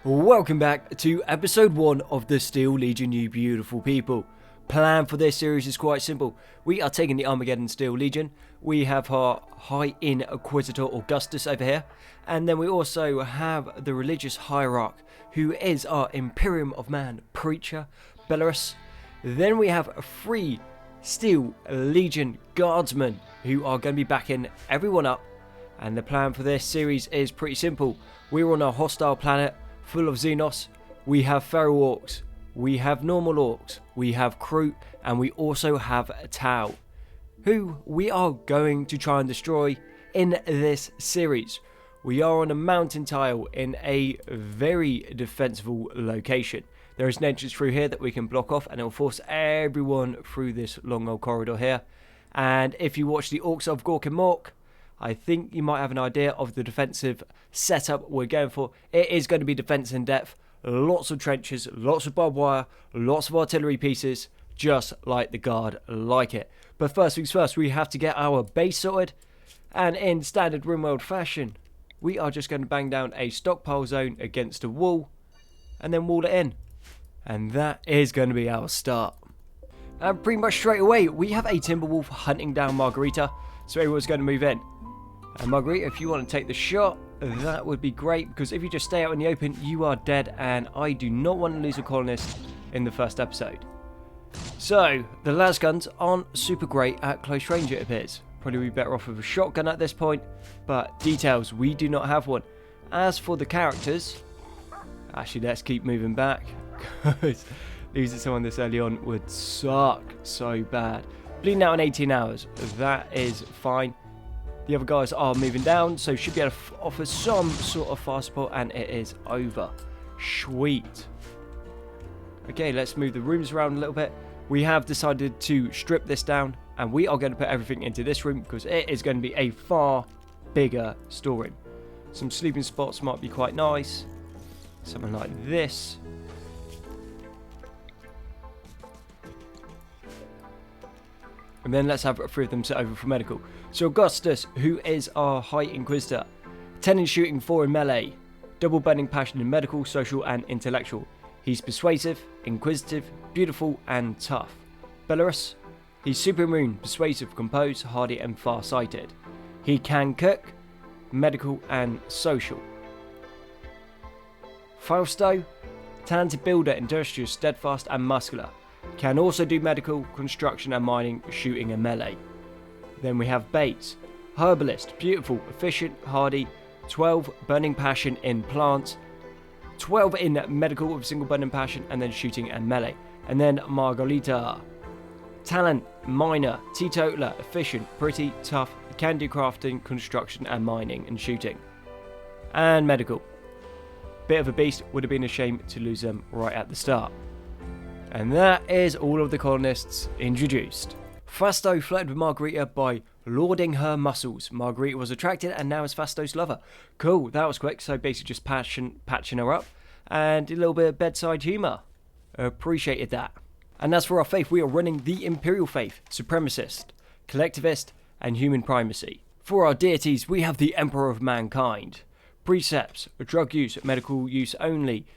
Welcome back to episode 1 of the Steel Legion, you beautiful people. Plan for this series is quite simple. We are taking the Armageddon Steel Legion. We have our High Inquisitor Augustus over here. And then we also have the religious hierarch, who is our Imperium of Man preacher, Belarus. Then we have 3 Steel Legion guardsmen, who are going to be backing everyone up. And the plan for this series is pretty simple. We're on a hostile planet full of Xenos. We have feral orcs, we have normal orcs, we have Kroot, and we also have Tau, who we are going to try and destroy in this series. We are on a mountain tile in a very defensible location. There is an entrance through here that we can block off, and it will force everyone through this long old corridor here. And if you watch the Orcs of Gork and Mork, I think you might have an idea of the defensive setup we're going for. It is going to be defense in depth, lots of trenches, lots of barbed wire, lots of artillery pieces, just like the guard like it. But first things first, we have to get our base sorted, and in standard Rimworld fashion, we are just going to bang down a stockpile zone against a wall, and then wall it in. And that is going to be our start. And pretty much straight away, we have a Timberwolf hunting down Margarita, so everyone's going to move in. And Margarita, if you want to take the shot, that would be great, because if you just stay out in the open, you are dead, and I do not want to lose a colonist in the first episode. So, the las guns aren't super great at close range, it appears. Probably be better off with a shotgun at this point, but details, we do not have one. As for the characters, actually let's keep moving back, because losing someone this early on would suck so bad. Bleeding out in 18 hours, that is fine. The other guys are moving down, so should be able to offer some sort of fast support, and it is over. Sweet. Okay, let's move the rooms around a little bit. We have decided to strip this down, and we are going to put everything into this room, because it is going to be a far bigger storeroom. Some sleeping spots might be quite nice. Something like this. And then let's have 3 of them set over for medical. So Augustus, who is our High Inquisitor, 10 in shooting, 4 in melee, double burning passion in medical, social and intellectual. He's persuasive, inquisitive, beautiful and tough. Belarus, he's super immune, persuasive, composed, hardy and far-sighted. He can cook, medical and social. Fausto, talented builder, industrious, steadfast and muscular. Can also do medical, construction and mining, shooting and melee. Then we have Bates, herbalist, beautiful, efficient, hardy, 12 burning passion in plants, 12 in medical with single burning passion and then shooting and melee. And then Margarita, talent, miner, teetotaler, efficient, pretty, tough, can do crafting, construction and mining and shooting. And medical. Bit of a beast, would have been a shame to lose them right at the start. And that is all of the colonists introduced. Fasto flirted with Margarita by lauding her muscles. Margarita was attracted and now is Fasto's lover. Cool, that was quick, so basically just patching her up. And a little bit of bedside humour. Appreciated that. And as for our faith, we are running the Imperial Faith, Supremacist, Collectivist and Human Primacy. For our deities, we have the Emperor of Mankind. Precepts, drug use, medical use only.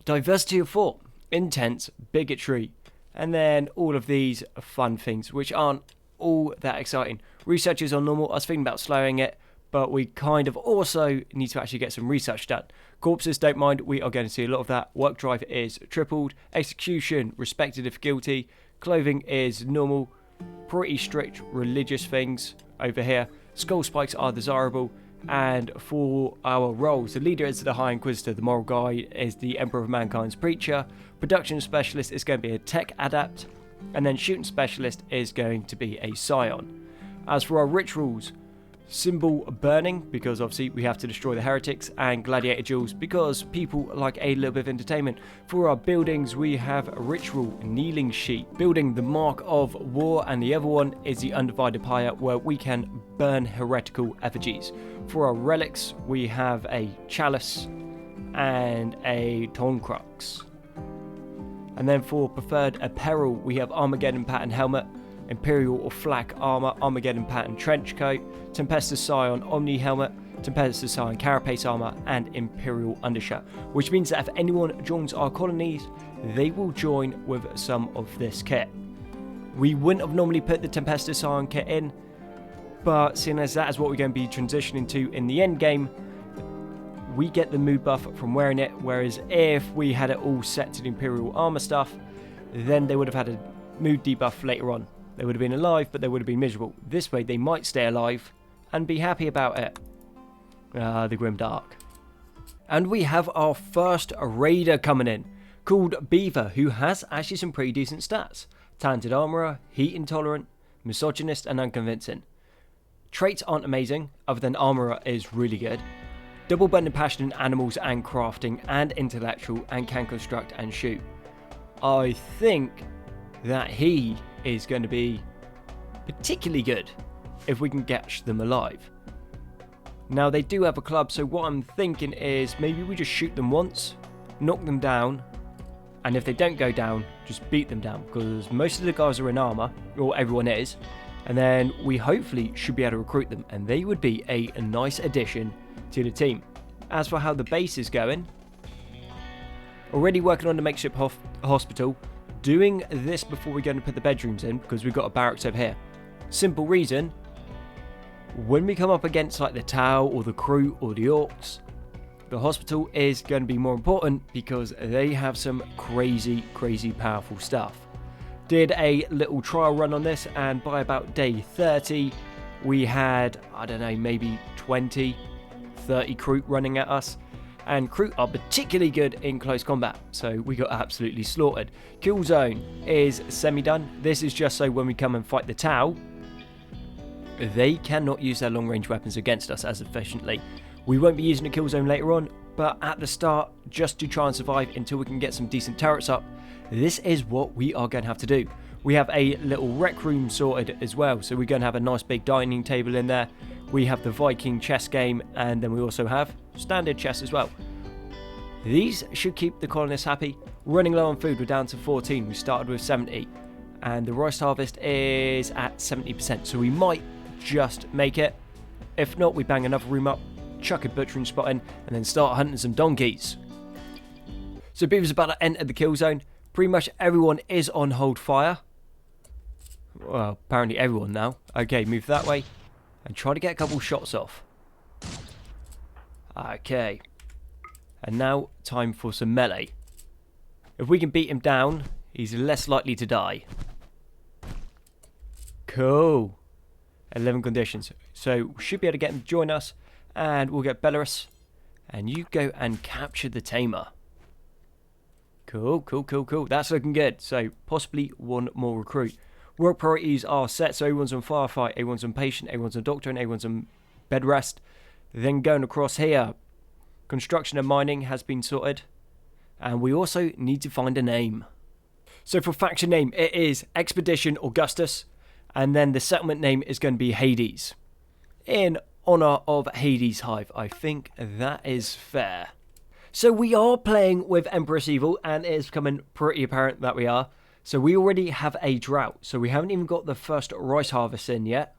Diversity of thought. Intense bigotry, and then all of these fun things which aren't all that exciting. Researchers are normal. I was thinking about slowing it, but we kind of also need to actually get some research done. Corpses, don't mind, we are going to see a lot of that. Work drive is tripled. Execution, respected if guilty. Clothing is normal. Pretty strict religious things over here. Skull spikes are desirable. And for our roles, the leader is the High Inquisitor, the moral guide is the Emperor of Mankind's preacher, production specialist is going to be a tech adept, and then shooting specialist is going to be a scion. As for our rituals, symbol burning, because obviously we have to destroy the heretics, and gladiator duels, because people like a little bit of entertainment. For our buildings, we have a ritual kneeling sheet, building the mark of war, and the other one is the undivided pyre, where we can burn heretical effigies. For our relics, we have a chalice and a Toncrux. And then for preferred apparel, we have Armageddon pattern helmet, Imperial or flak armor, Armageddon pattern trench coat, Tempestus Scion Omni helmet, Tempestus Iron Carapace Armour, and Imperial Undershirt, which means that if anyone joins our colonies, they will join with some of this kit. We wouldn't have normally put the Tempestus Iron kit in, but seeing as that is what we're going to be transitioning to in the end game, we get the mood buff from wearing it, whereas if we had it all set to the Imperial Armour stuff, then they would have had a mood debuff later on. They would have been alive, but they would have been miserable. This way, they might stay alive and be happy about it. The Grimdark. And we have our first raider coming in, called Beaver, who has actually some pretty decent stats. Talented Armourer, Heat Intolerant, Misogynist, and Unconvincing. Traits aren't amazing, other than Armourer is really good. Double burning passion in animals and crafting, and intellectual, and can construct and shoot. I think that he is going to be particularly good if we can catch them alive. Now they do have a club, so what I'm thinking is maybe we just shoot them once, knock them down, and if they don't go down, just beat them down, because most of the guys are in armour, or everyone is, and then we hopefully should be able to recruit them, and they would be a nice addition to the team. As for how the base is going, already working on the makeshift hospital, doing this before we're going to put the bedrooms in, because we've got a barracks over here. Simple reason, when we come up against like the Tau or the Crew or the Orcs, the hospital is going to be more important because they have some crazy powerful stuff. Did a little trial run on this, and by about day 30 we had, I don't know, maybe 20, 30 Crew running at us. And Crew are particularly good in close combat, so we got absolutely slaughtered. Kill zone is semi-done. This is just so when we come and fight the Tau, they cannot use their long-range weapons against us as efficiently. We won't be using the kill zone later on, but at the start, just to try and survive until we can get some decent turrets up, this is what we are going to have to do. We have a little rec room sorted as well, so we're going to have a nice big dining table in there. We have the Viking chess game, and then we also have standard chess as well. These should keep the colonists happy. Running low on food, we're down to 14. We started with 70, and the rice harvest is at 70%, so we might just make it. If not, we bang another room up, chuck a butchering spot in, and then start hunting some donkeys. So Beaver's about to enter the kill zone. Pretty much everyone is on hold fire. Well, apparently everyone now. Okay, move that way and try to get a couple shots off. Okay. And now, time for some melee. If we can beat him down, he's less likely to die. Cool. 11 conditions. So, we should be able to get him to join us, and we'll get Belarus. And you go and capture the Tamer. Cool. That's looking good. So, possibly one more recruit. Work priorities are set, so everyone's on firefight, everyone's on patient, everyone's on doctor, and everyone's on bed rest. Then going across here, construction and mining has been sorted, and we also need to find a name. So for faction name, it is Expedition Augustus, and then the settlement name is going to be Hades, in honour of Hades Hive. I think that is fair. So we are playing with Empress Evil, and it is becoming pretty apparent that we are. So we already have a drought, so we haven't even got the first rice harvest in yet.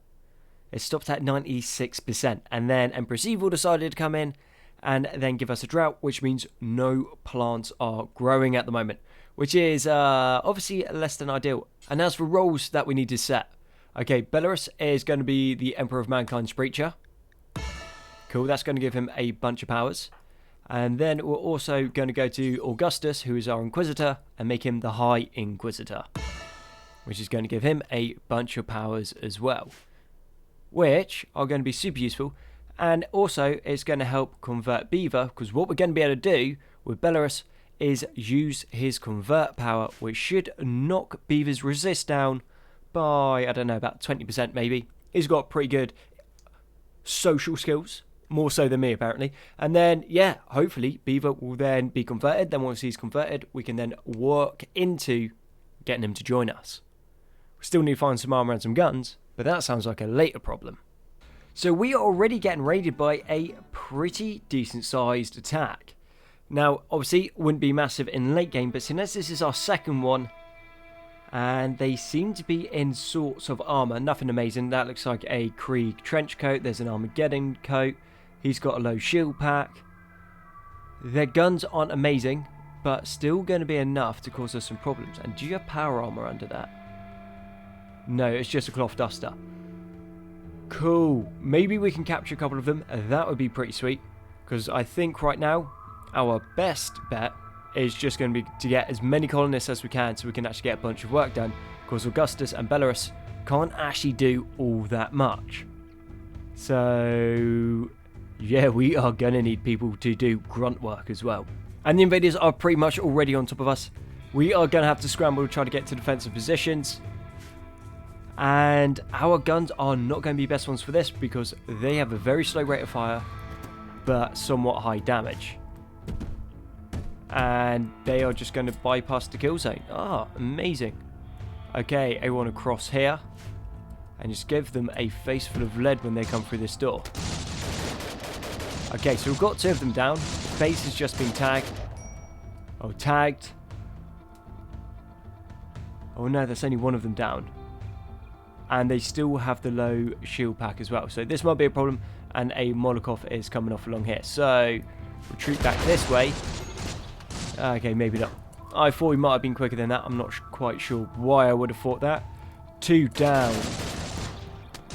It stopped at 96%, and then Empress Evil decided to come in and then give us a drought, which means no plants are growing at the moment, which is obviously less than ideal. And as for roles that we need to set, okay, Belarus is going to be the Emperor of Mankind's Breacher. Cool, that's going to give him a bunch of powers. And then we're also going to go to Augustus, who is our Inquisitor, and make him the High Inquisitor, which is going to give him a bunch of powers as well, which are going to be super useful. And also it's going to help convert Beaver, because what we're going to be able to do with Belarus is use his convert power, which should knock Beaver's resist down by, I don't know, about 20% maybe. He's got pretty good social skills. More so than me, apparently. And then, yeah, hopefully Beaver will then be converted. Then once he's converted, we can then work into getting him to join us. We still need to find some armor and some guns, but that sounds like a later problem. So we are already getting raided by a pretty decent-sized attack. Now, obviously, it wouldn't be massive in late game, but since this is our second one, and they seem to be in sorts of armor. Nothing amazing. That looks like a Krieg trench coat. There's an Armageddon coat. He's got a low shield pack. Their guns aren't amazing, but still going to be enough to cause us some problems. And do you have power armor under that? No, it's just a cloth duster. Cool. Maybe we can capture a couple of them. That would be pretty sweet. Because I think right now, our best bet is just going to be to get as many colonists as we can so we can actually get a bunch of work done. Because Augustus and Belarus can't actually do all that much. So, yeah, we are going to need people to do grunt work as well. And the invaders are pretty much already on top of us. We are going to have to scramble to try to get to defensive positions. And our guns are not going to be best ones for this because they have a very slow rate of fire, but somewhat high damage. And they are just going to bypass the kill zone. Ah, amazing. Okay, everyone across here. And just give them a face full of lead when they come through this door. Okay, so we've got 2 of them down. The base has just been tagged. Oh, tagged. Oh no, that's only 1 of them down. And they still have the low shield pack as well. So this might be a problem. And a Molotov is coming off along here. So, retreat back this way. Okay, maybe not. I thought we might have been quicker than that. I'm not quite sure why I would have thought that. 2 down.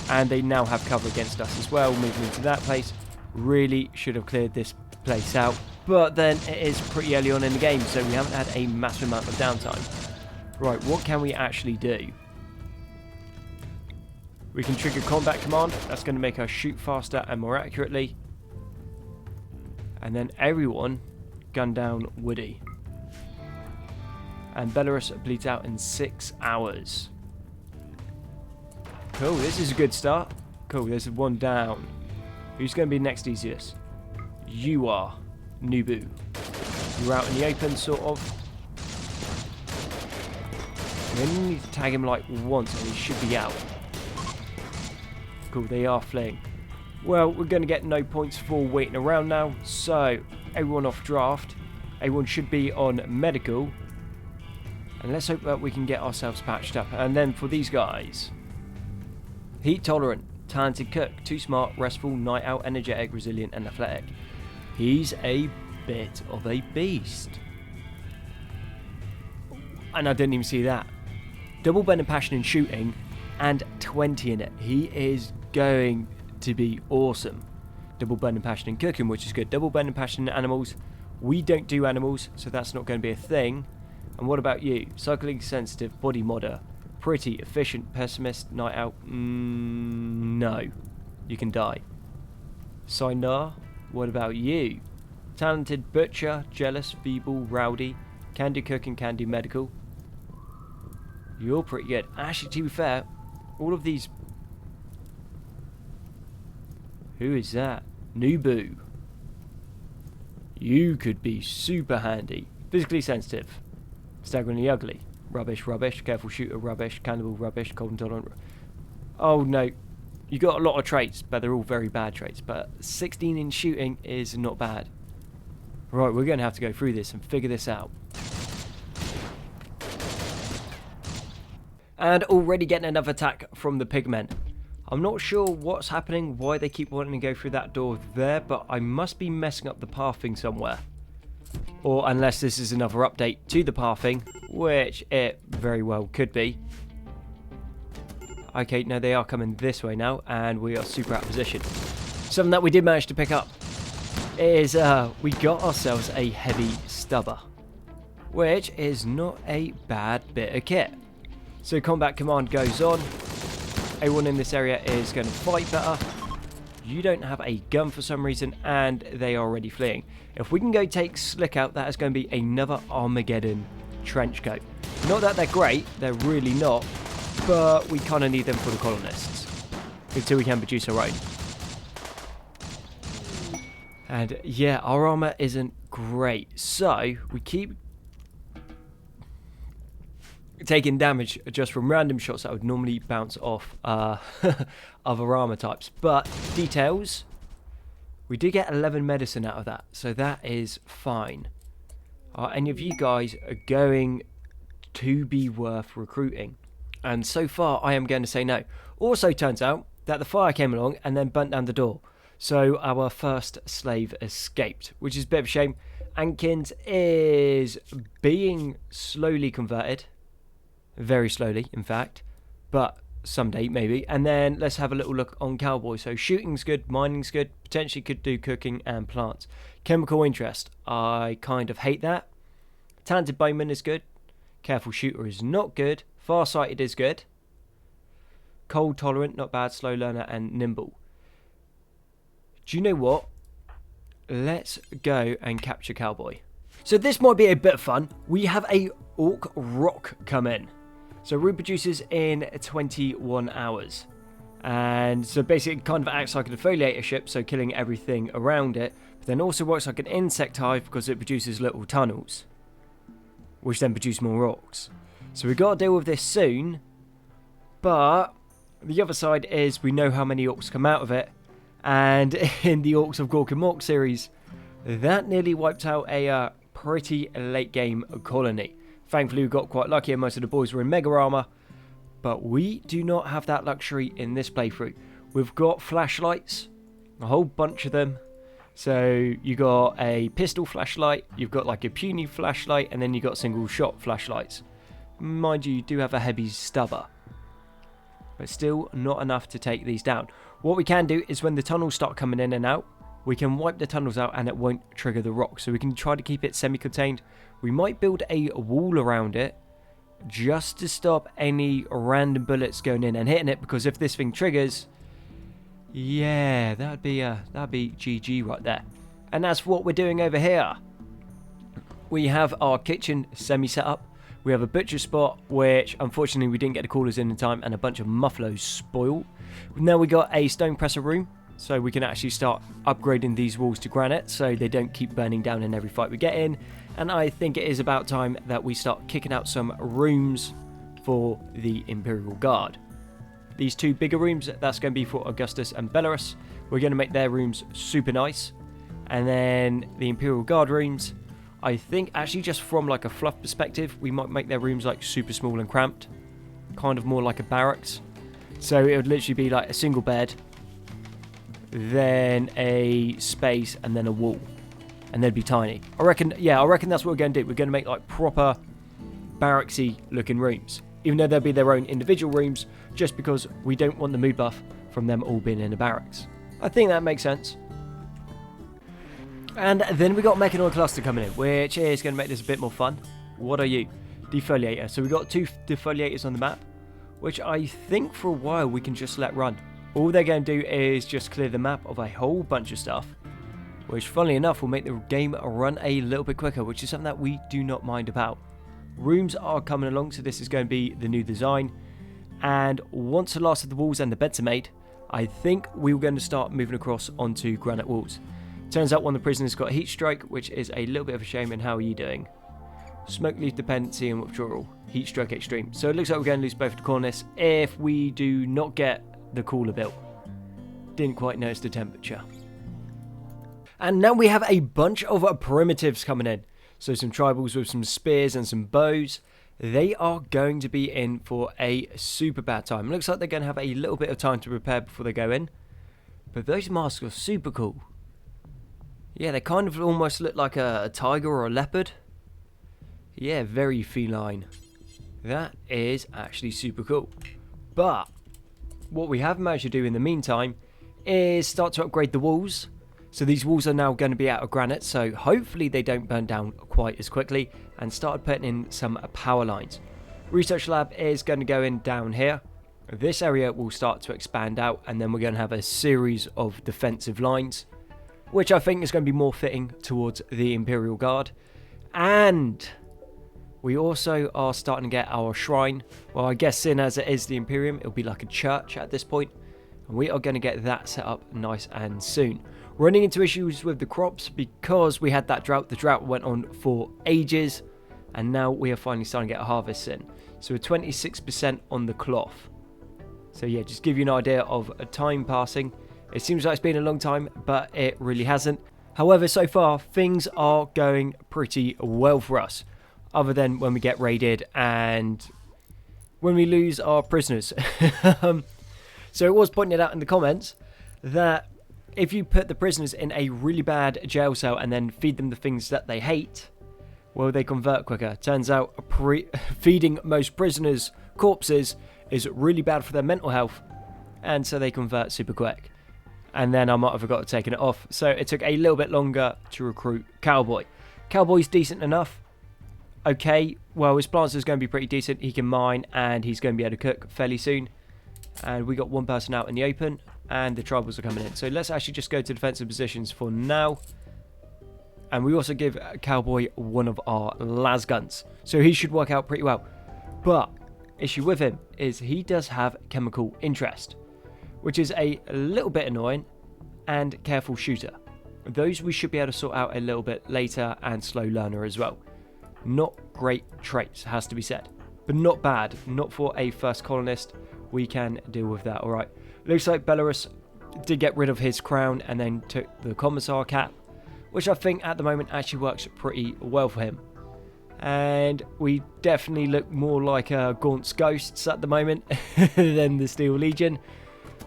And they now have cover against us as well. Moving into that place. Really should have cleared this place out. But then it is pretty early on in the game. So we haven't had a massive amount of downtime. Right, what can we actually do? We can trigger combat command. That's going to make us shoot faster and more accurately. And then everyone gun down Woody. And Belarus bleeds out in 6 hours. Cool, this is a good start. Cool, there's 1 down. Who's going to be next easiest? You are. Nubu. You're out in the open, sort of. We only need to tag him like once and he should be out. Cool, they are fleeing. Well, we're going to get no points for waiting around now. So, everyone off draft. Everyone should be on medical. And let's hope that we can get ourselves patched up. And then for these guys. Heat tolerant, talented cook, too smart, restful, night out, energetic, resilient and athletic. He's a bit of a beast. And I didn't even see that. Double bend and passion in shooting and 20 in it. He is going to be awesome. Double bend and passion in cooking, which is good. Double bend and passion in animals. We don't do animals, so that's not going to be a thing. And what about you? Cycling sensitive, body modder. Pretty, efficient, pessimist, night out. No. You can die. Sinar, what about you? Talented, butcher, jealous, feeble, rowdy. Can do cooking, can do medical. You're pretty good. Actually, to be fair, all of these... Who is that? Nubu. You could be super handy. Physically sensitive. Staggeringly ugly. Rubbish, rubbish. Careful shooter, rubbish. Cannibal, rubbish. Cold intolerant. Oh no. You got a lot of traits, but they're all very bad traits. But 16 in shooting is not bad. Right, we're going to have to go through this and figure this out. And already getting another attack from the pigmen. I'm not sure what's happening, why they keep wanting to go through that door there, but I must be messing up the pathing somewhere. Or unless this is another update to the pathing, which it very well could be. Okay, no, they are coming this way now, and we are super out of position. Something that we did manage to pick up is we got ourselves a heavy stubber, which is not a bad bit of kit. So combat command goes on. Everyone in this area is going to fight better. You don't have a gun for some reason, and they are already fleeing. If we can go take Slick out, that is going to be another Armageddon trench coat. Not that they're great, they're really not, but we kind of need them for the colonists until we can produce our own. And yeah, our armor isn't great, so we keep taking damage just from random shots that would normally bounce off other armor types. But details, we do get 11 medicine out of that, so that is fine. Are any of you guys are going to be worth recruiting? And so far I am going to say no. Also turns out that the fire came along and then burnt down the door. So our first slave escaped, which is a bit of a shame. Ankins is being slowly converted. Very slowly, in fact. But someday, maybe. And then let's have a little look on Cowboy. So shooting's good, mining's good, potentially could do cooking and plants. Chemical interest, I kind of hate that. Talented bowman is good. Careful shooter is not good. Farsighted is good. Cold tolerant, not bad. Slow learner and nimble. Do you know what? Let's go and capture Cowboy. So this might be a bit of fun. We have a Orc Rock come in. So reproduces in 21 hours. And so basically it kind of acts like a defoliator ship, so killing everything around it. But then also works like an insect hive because it produces little tunnels, which then produce more orcs. So we've got to deal with this soon. But the other side is we know how many orcs come out of it. And in the Orcs of Gork and Mork series, that nearly wiped out a pretty late game colony. Thankfully we got quite lucky and most of the boys were in mega armor. But we do not have that luxury in this playthrough. We've got flashlights, a whole bunch of them. So you got a pistol flashlight, you've got like a puny flashlight, and then you got single shot flashlights. Mind you, you do have a heavy stubber, but still not enough to take these down. What we can do is when the tunnels start coming in and out, we can wipe the tunnels out and it won't trigger the rock. So we can try to keep it semi-contained. We might build a wall around it just to stop any random bullets going in and hitting it, because if this thing triggers, yeah, that'd be GG right there. And that's what we're doing over here. We have our kitchen semi set up. We have a butcher spot, which unfortunately we didn't get the coolers in time, and a bunch of muffaloes spoiled. Now we got a stone presser room, so we can actually start upgrading these walls to granite so they don't keep burning down in every fight we get in. And I think it is about time that we start kicking out some rooms for the Imperial Guard. These two bigger rooms, that's going to be for Augustus and Belarus. We're going to make their rooms super nice. And then the Imperial Guard rooms, I think actually just from like a fluff perspective, we might make their rooms like super small and cramped. Kind of more like a barracks. So it would literally be like a single bed, then a space, and then a wall. And they'd be tiny. I reckon that's what we're going to do. We're going to make like proper barracksy looking rooms. Even though they'll be their own individual rooms, just because we don't want the mood buff from them all being in a barracks. I think that makes sense. And then we got Mechanoid cluster coming in, which is going to make this a bit more fun. What are you? Defoliator. So we've got 2 defoliators on the map, which I think for a while we can just let run. All they're going to do is just clear the map of a whole bunch of stuff, which funnily enough will make the game run a little bit quicker, which is something that we do not mind about. Rooms are coming along, so this is going to be the new design. And once the last of the walls and the beds are made, I think we're going to start moving across onto granite walls. Turns out one of the prisoners got a heat stroke, which is a little bit of a shame. And how are you doing? Smoke leaf dependency and withdrawal. Heat stroke extreme. So it looks like we're going to lose both the colonists if we do not get the cooler built. Didn't quite notice the temperature. And now we have a bunch of primitives coming in. So some tribals with some spears and some bows. They are going to be in for a super bad time. Looks like they're going to have a little bit of time to prepare before they go in. But those masks are super cool. Yeah, they kind of almost look like a tiger or a leopard. Yeah, very feline. That is actually super cool. But what we have managed to do in the meantime is start to upgrade the walls. So these walls are now going to be out of granite, so hopefully they don't burn down quite as quickly, and started putting in some power lines. Research lab is going to go in down here. This area will start to expand out, and then we're going to have a series of defensive lines, which I think is going to be more fitting towards the Imperial Guard. And we also are starting to get our shrine. Well, I guess seeing as it is the Imperium, it'll be like a church at this point, and we are going to get that set up nice and soon. Running into issues with the crops because we had that drought. The drought went on for ages, and now we are finally starting to get a harvest in. So we're 26% on the cloth. So yeah, just give you an idea of a time passing. It seems like it's been a long time, but it really hasn't. However, so far things are going pretty well for us, other than when we get raided and when we lose our prisoners. So it was pointed out in the comments that if you put the prisoners in a really bad jail cell and then feed them the things that they hate, well, they convert quicker. Turns out feeding most prisoners corpses is really bad for their mental health, and so they convert super quick. And then I might have forgot to take it off, so it took a little bit longer to recruit Cowboy. Cowboy's decent enough. Okay, well, his planter's going to be pretty decent. He can mine, and he's going to be able to cook fairly soon. And we got one person out in the open, and the tribals are coming in. So let's actually just go to defensive positions for now. And we also give Cowboy one of our las guns, so he should work out pretty well. But issue with him is he does have chemical interest, which is a little bit annoying, and careful shooter. Those we should be able to sort out a little bit later, and slow learner as well. Not great traits, has to be said, but not bad. Not for a first colonist. We can deal with that, alright. Looks like Belarus did get rid of his crown and then took the commissar cap, which I think at the moment actually works pretty well for him. And we definitely look more like Gaunt's Ghosts at the moment than the Steel Legion.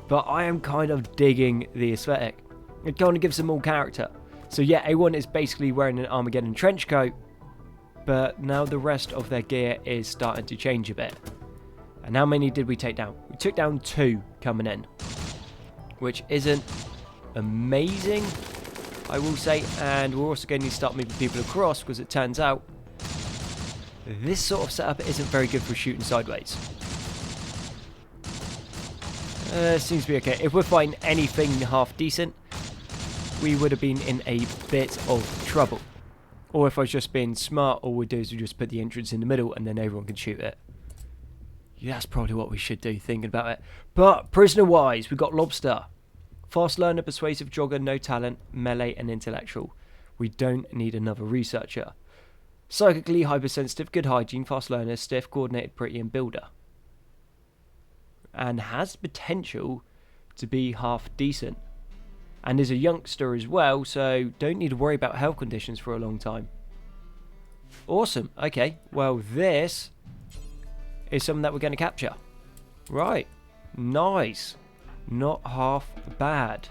But I am kind of digging the aesthetic. It kind of gives them all character. So yeah, A1 is basically wearing an Armageddon trench coat, but now the rest of their gear is starting to change a bit. And how many did we take down? We took down 2 coming in, which isn't amazing, I will say. And we're also going to need to start moving people across, because it turns out this sort of setup isn't very good for shooting sideways. Seems to be okay. If we're fighting anything half decent, we would have been in a bit of trouble. Or if I was just being smart, all we'd do is we just put the entrance in the middle and then everyone can shoot it. Yeah, that's probably what we should do, thinking about it. But prisoner-wise, we've got Lobster. Fast learner, persuasive jogger, no talent, melee and intellectual. We don't need another researcher. Psychically hypersensitive, good hygiene, fast learner, stiff, coordinated, pretty and builder. And has potential to be half decent. And is a youngster as well, so don't need to worry about health conditions for a long time. Awesome. Okay, well this is something that we're going to capture. Right. Nice. Not half bad.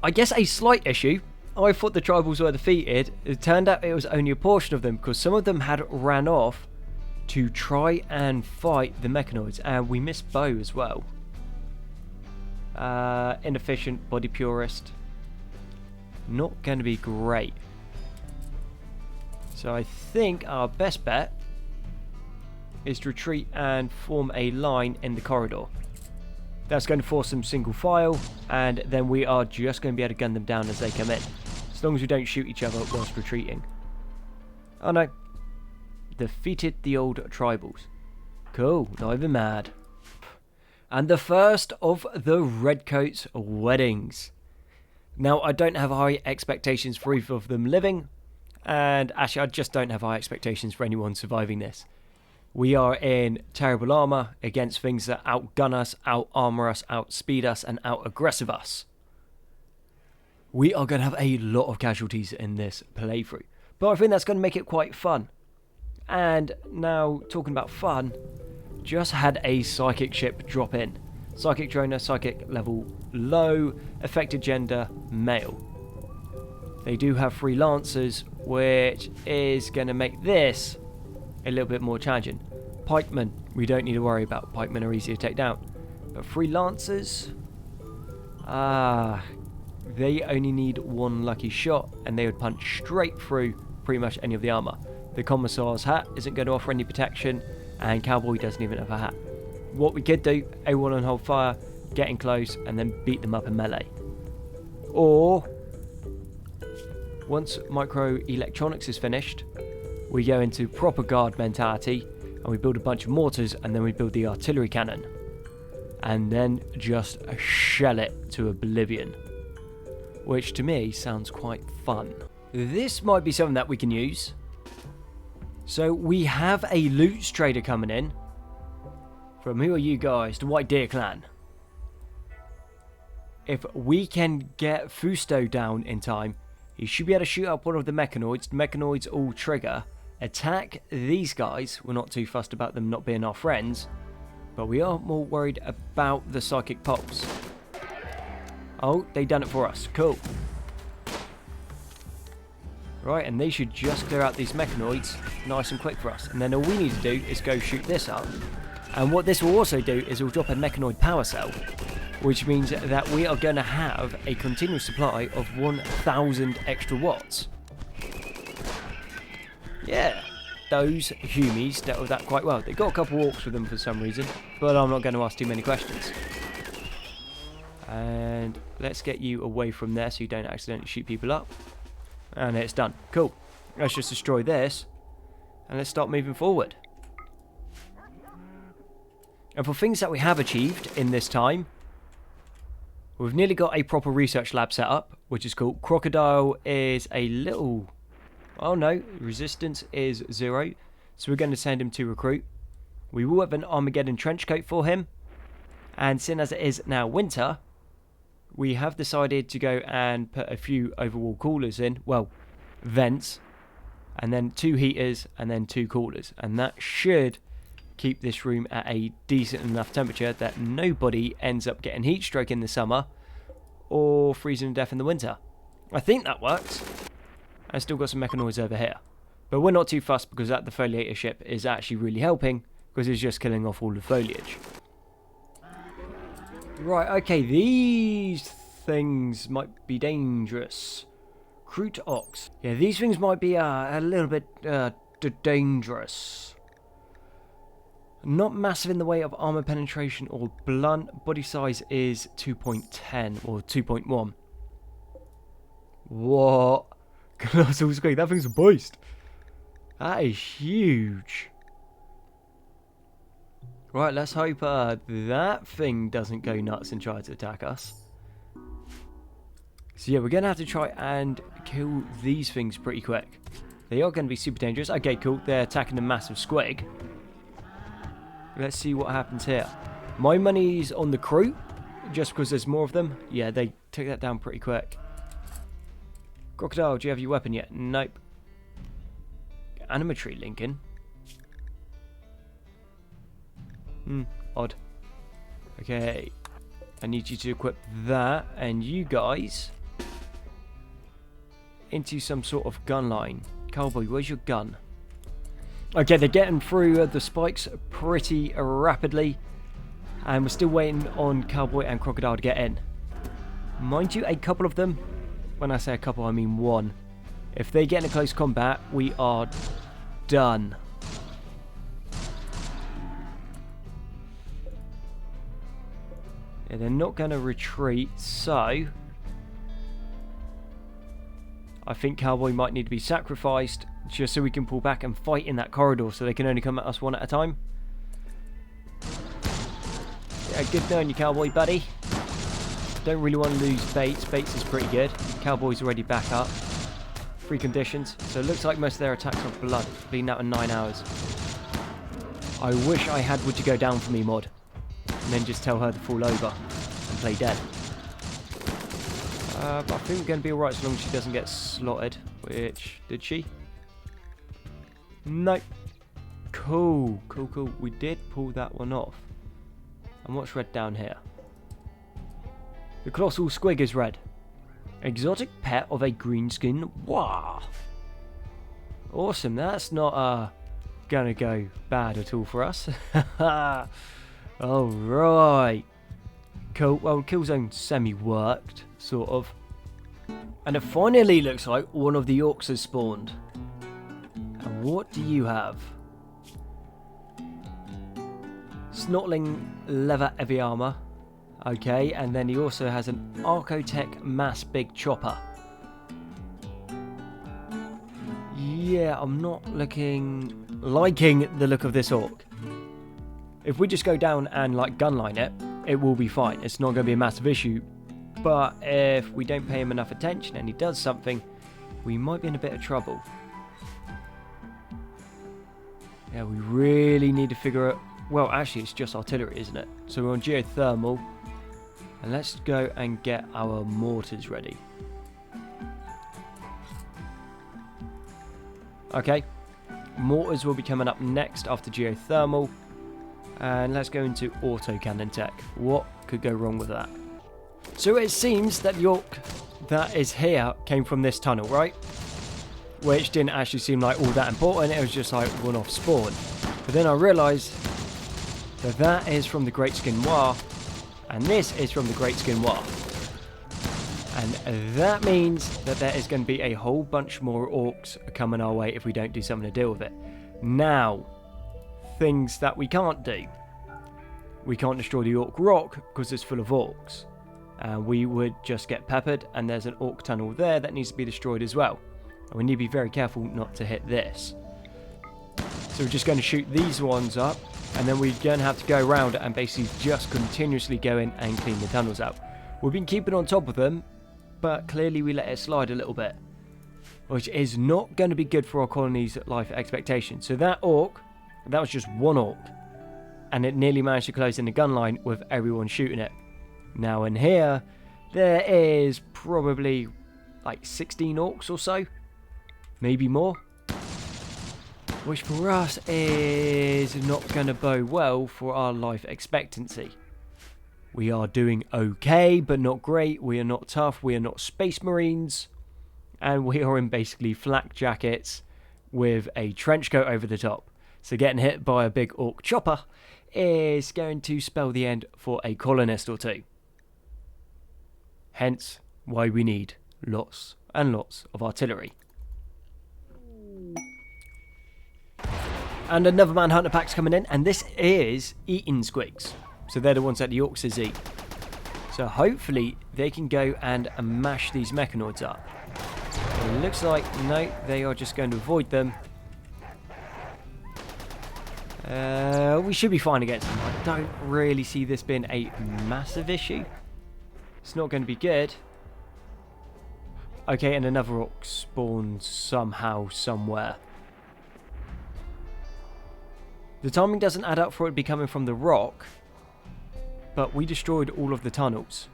I guess a slight issue. I thought the tribals were defeated. It turned out it was only a portion of them, because some of them had ran off to try and fight the Mechanoids, and we missed Bo as well. Inefficient, body purist. Not going to be great. So I think our best bet is to retreat and form a line in the corridor. That's going to force them single file, and then we are just going to be able to gun them down as they come in, as long as we don't shoot each other whilst retreating. Oh no. Defeated the old tribals. Cool, not even mad. And the first of the Redcoats' weddings. Now, I don't have high expectations for either of them living, and actually I just don't have high expectations for anyone surviving this. We are in terrible armour against things that outgun us, out-armour us, outspeed us, and out-aggressive us. We are going to have a lot of casualties in this playthrough, but I think that's going to make it quite fun. And now, talking about fun, just had a psychic ship drop in. Psychic droner, psychic level low, affected gender, male. They do have freelancers, which is going to make this a little bit more challenging. Pikemen, we don't need to worry about. Pikemen are easy to take down. But freelancers, they only need one lucky shot, and they would punch straight through pretty much any of the armour. The Commissar's hat isn't going to offer any protection, and Cowboy doesn't even have a hat. What we could do, A1 on hold fire, get in close, and then beat them up in melee. Or, once microelectronics is finished, we go into proper guard mentality, and we build a bunch of mortars, and then we build the artillery cannon. And then just shell it to oblivion. Which to me sounds quite fun. This might be something that we can use. So we have a loot trader coming in. From who are you guys? The White Deer Clan. If we can get Fusto down in time, he should be able to shoot up one of the Mechanoids. The Mechanoids all trigger. Attack these guys. We're not too fussed about them not being our friends. But we are more worried about the Psychic Pulse. Oh, they done it for us. Cool. Right, and they should just clear out these mechanoids nice and quick for us. And then all we need to do is go shoot this up. And what this will also do is it will drop a mechanoid power cell, which means that we are going to have a continuous supply of 1,000 extra watts. Yeah, those Humies dealt with that quite well. They got a couple orcs with them for some reason, but I'm not going to ask too many questions. And let's get you away from there so you don't accidentally shoot people up. And it's done. Cool. Let's just destroy this, and let's start moving forward. And for things that we have achieved in this time, we've nearly got a proper research lab set up, which is cool. Crocodile is a little... Oh no, resistance is 0. So we're going to send him to recruit. We will have an Armageddon trench coat for him. And seeing as it is now winter, we have decided to go and put a few overwall coolers in. Well, vents. And then 2 heaters and then 2 coolers. And that should keep this room at a decent enough temperature that nobody ends up getting heat stroke in the summer or freezing to death in the winter. I think that works. I've still got some mechanoids over here, but we're not too fussed because that defoliator ship is actually really helping because it's just killing off all the foliage. Right, okay, these things might be dangerous. Crude ox. Yeah, these things might be a little bit dangerous. Not massive in the way of armor penetration or blunt. Body size is 2.10 or 2.1. What? Colossal squig. That thing's a beast. That is huge. Right, let's hope that thing doesn't go nuts and try to attack us. So yeah, we're going to have to try and kill these things pretty quick. They are going to be super dangerous. Okay, cool. They're attacking the massive squig. Let's see what happens here. My money's on the crew, just because there's more of them. Yeah, they took that down pretty quick. Crocodile, do you have your weapon yet? Nope. Animatory Lincoln. Odd. Okay. I need you to equip that, and you guys into some sort of gun line. Cowboy, where's your gun? Okay, they're getting through the spikes pretty rapidly. And we're still waiting on Cowboy and Crocodile to get in. Mind you, a couple of them, when I say a couple, I mean one. If they get in a close combat, we are done. Yeah, they're not going to retreat, so I think Cowboy might need to be sacrificed just so we can pull back and fight in that corridor so they can only come at us one at a time. Yeah, good knowing you, Cowboy, buddy. Don't really want to lose Bates. Bates is pretty good. Cowboy's already back up. 3 conditions. So it looks like most of their attacks are blood. Been out in 9 hours. I wish I had Would You Go Down for me mod. And then just tell her to fall over and play dead. But I think we're going to be alright so long as she doesn't get slotted. Which, did she? Nope. Cool, cool, cool. We did pull that one off. And what's red down here? The colossal squig is red. Exotic pet of a greenskin. Wow. Awesome. That's not gonna go bad at all for us. Alright. Cool. Well, kill zone semi-worked, sort of. And it finally looks like one of the orcs has spawned. And what do you have? Snortling leather heavy armor. Okay, and then he also has an Archotech mass big chopper. Yeah, I'm not liking the look of this orc. If we just go down and like gunline it, it will be fine. It's not going to be a massive issue. But if we don't pay him enough attention and he does something, we might be in a bit of trouble. Yeah, we really need to figure out... Well, actually, it's just artillery, isn't it? So we're on geothermal. And let's go and get our mortars ready. Okay. Mortars will be coming up next after geothermal. And let's go into auto cannon tech. What could go wrong with that? So it seems that the orc that is here came from this tunnel, right? Which didn't actually seem like all that important, it was just like one-off spawn. But then I realised that that is from the Great Skin-Noir, and this is from the Great Skin-Noir. And that means that there is going to be a whole bunch more orcs coming our way if we don't do something to deal with it. Now, things that we can't do. We can't destroy the Orc Rock because it's full of orcs. We would just get peppered, and there's an orc tunnel there that needs to be destroyed as well. And we need to be very careful not to hit this. So we're just going to shoot these ones up, and then we're going to have to go around and basically just continuously go in and clean the tunnels out. We've been keeping on top of them, but clearly we let it slide a little bit, which is not going to be good for our colony's life expectations. So that orc, that was just one orc, and it nearly managed to close in the gun line with everyone shooting it. Now in here, there is probably like 16 orcs or so, maybe more, which for us is not going to bode well for our life expectancy. We are doing okay, but not great. We are not tough. We are not space marines. And we are in basically flak jackets with a trench coat over the top. So getting hit by a big orc chopper is going to spell the end for a colonist or two. Hence why we need lots and lots of artillery. And another manhunter pack's coming in, and this is eating squigs. So they're the ones that the orcs eat. So hopefully they can go and mash these mechanoids up. It looks like, no, they are just going to avoid them. We should be fine against them. I don't really see this being a massive issue. It's not going to be good. Okay, and another orc spawns somehow, somewhere. The timing doesn't add up for it to be coming from the rock. But we destroyed all of the tunnels.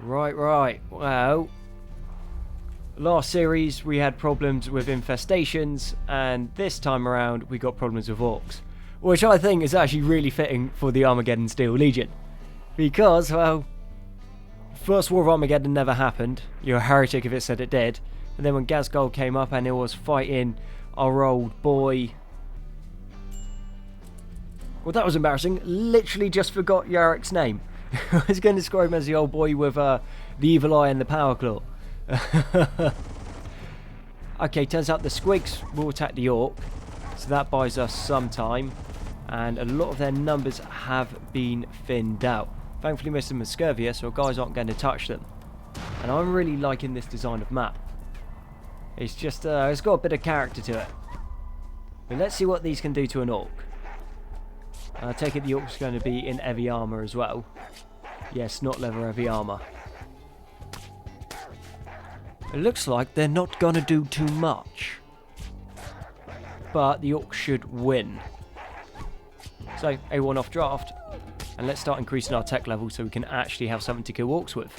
Right. Well, last series we had problems with infestations, and this time around we got problems with orcs. Which I think is actually really fitting for the Armageddon Steel Legion. Because, well, First War of Armageddon never happened. You're a heretic if it said it did. And then when Gazgul came up and it was fighting our old boy... Well, that was embarrassing. Literally just forgot Yarek's name. I was going to describe him as the old boy with the evil eye and the power claw. Okay, turns out the squigs will attack the orc. So that buys us some time. And a lot of their numbers have been thinned out. Thankfully, Mr. Muscovia, so guys aren't going to touch them. And I'm really liking this design of map. It's just, it's got a bit of character to it. But let's see what these can do to an orc. I take it the orc's going to be in heavy armour as well. Yes, not leather heavy armour. It looks like they're not going to do too much. But the orc should win. So, A1 off draft. And let's start increasing our tech level so we can actually have something to kill orcs with.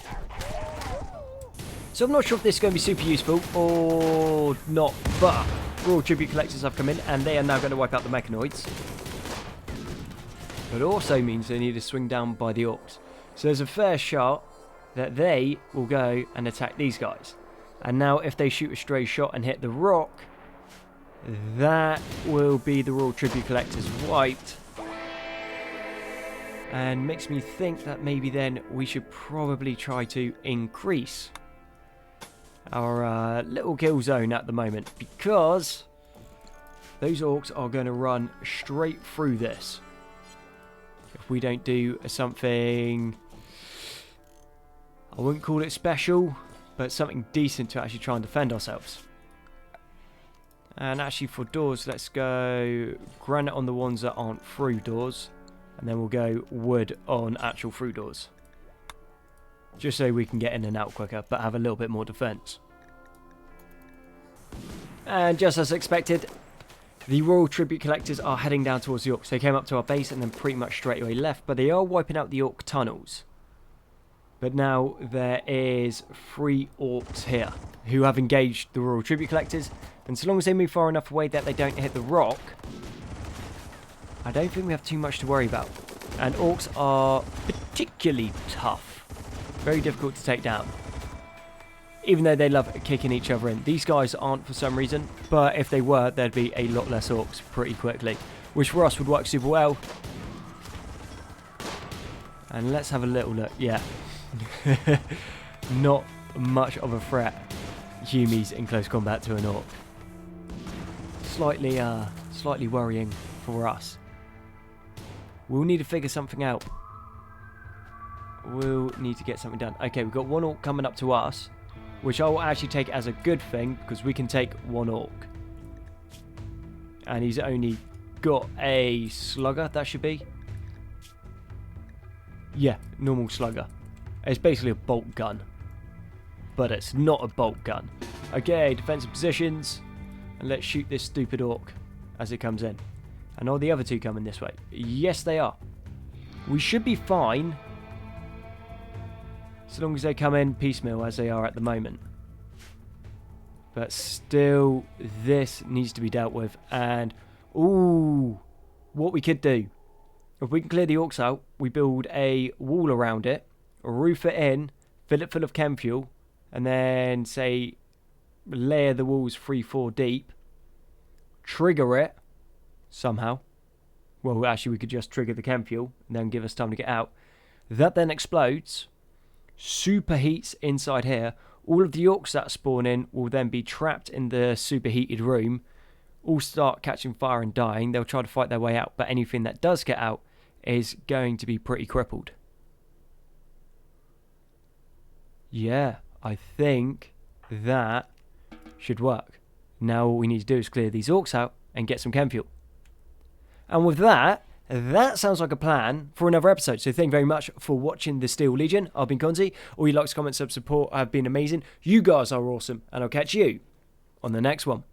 So I'm not sure if this is going to be super useful or not, but Royal Tribute Collectors have come in and they are now going to wipe out the Mechanoids. But it also means they need to swing down by the orcs. So there's a fair shot that they will go and attack these guys. And now if they shoot a stray shot and hit the rock, that will be the Royal Tribute Collectors wiped. And makes me think that maybe then we should probably try to increase our little kill zone at the moment. Because those orcs are going to run straight through this. If we don't do something, I wouldn't call it special, but something decent to actually try and defend ourselves. And actually for doors, let's go granite on the ones that aren't through doors. And then we'll go wood on actual through doors. Just so we can get in and out quicker, but have a little bit more defense. And just as expected, the Royal Tribute Collectors are heading down towards the orcs. They came up to our base and then pretty much straight away left, but they are wiping out the orc tunnels. But now there is 3 orcs here who have engaged the Royal Tribute Collectors. And so long as they move far enough away that they don't hit the rock, I don't think we have too much to worry about. And orcs are particularly tough. Very difficult to take down. Even though they love kicking each other in. These guys aren't for some reason, but if they were, there'd be a lot less orcs pretty quickly, which for us would work super well. And let's have a little look. Yeah. Not much of a threat, Humies in close combat to an orc. Slightly worrying for us. We'll need to figure something out. We'll need to get something done. Okay, we've got one orc coming up to us, which I will actually take as a good thing, because we can take one orc. And he's only got a slugger, that should be. Yeah, normal slugger. It's basically a bolt gun. But it's not a bolt gun. Okay, defensive positions. And let's shoot this stupid orc as it comes in. And are the other two coming this way? Yes, they are. We should be fine. So long as they come in piecemeal as they are at the moment. But still, this needs to be dealt with. And, ooh, what we could do. If we can clear the orcs out, we build a wall around it, roof it in, fill it full of chem fuel, and then, say, layer the walls 3-4 deep, trigger it somehow. Well, actually, we could just trigger the chem fuel and then give us time to get out. That then explodes, superheats inside here. All of the orcs that spawn in will then be trapped in the superheated room, all start catching fire and dying. They'll try to fight their way out, but anything that does get out is going to be pretty crippled. Yeah, I think that should work. Now all we need to do is clear these orcs out and get some chem fuel. And with that sounds like a plan for another episode. So thank you very much for watching the Steel Legion. I've been Konzi. All your likes, comments, sub support have been amazing. You guys are awesome. And I'll catch you on the next one.